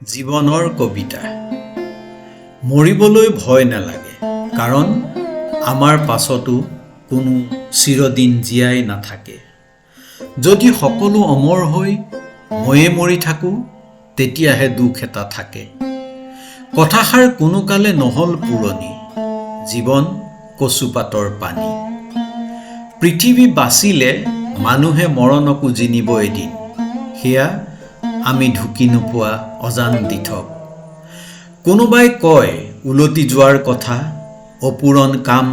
জীৱনৰ কবিতা। মৰিবলৈ ভয় নালাগে, কাৰণ আমাৰ পাছতো কোনো চিৰদিন জীয়াই নাথাকে। যদি সকলো অমৰ হৈ ময়ে মৰি থাকোঁ, তেতিয়াহে দুখ এটা থাকে। কথাষাৰ কোনো কালে নহল পুৰণি, জীৱন কচুপাতৰ পানী। পৃথিৱী বাচিলে মানুহে মৰণকো জিনিব এদিন, সেয়া আমি ঢুকি নোপোৱা অজান দিঠক। কোনোবাই কয় উলটি যোৱাৰ কথা, অপূৰণ কাম,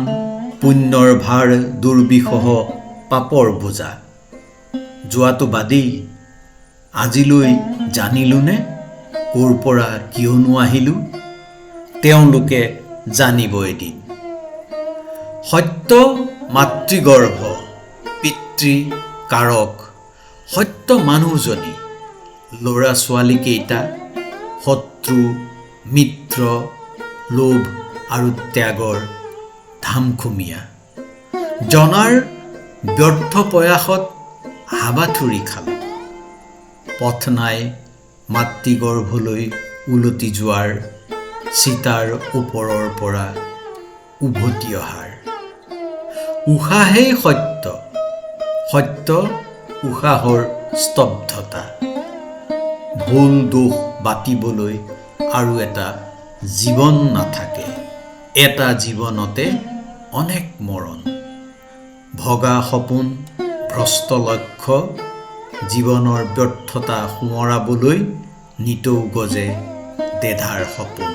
পুণ্যৰ ভাৰ, দুৰ্বিষহ পাপৰ বোজা। যোৱাটো বাদেই, আজিলৈ জানিলোনে ক'ৰ পৰা কিয়নো আহিলোঁ? তেওঁলোকে জানিব এদিন। সত্য মাতৃগৰ্ভ, পিতৃ কাৰক, সত্য মানুহজনী, ল'ৰা ছোৱালীকেইটা শত্ৰু মিত্ৰ, লোভ আৰু ত্যাগৰ ধামখুমীয়া। জনাৰ ব্যৰ্থ প্ৰয়াসত হাবাথুৰি খালোঁ। পথ নাই মাতৃগৰ্ভলৈ উলটি যোৱাৰ, চিতাৰ ওপৰৰ পৰা উভতি অহাৰ। উশাহেই সত্য, সত্য উশাহৰ স্তব্ধতা। ভুল দোষ বাতিবলৈ আৰু এটা জীৱন নাথাকে, এটা জীৱনতে অনেক মৰণ। ভগা সপোন, ভ্ৰষ্ট লক্ষ্য, জীৱনৰ ব্যৰ্থতা সোঁৱৰাবলৈ নিতৌ গজে দেধাৰ সপোন।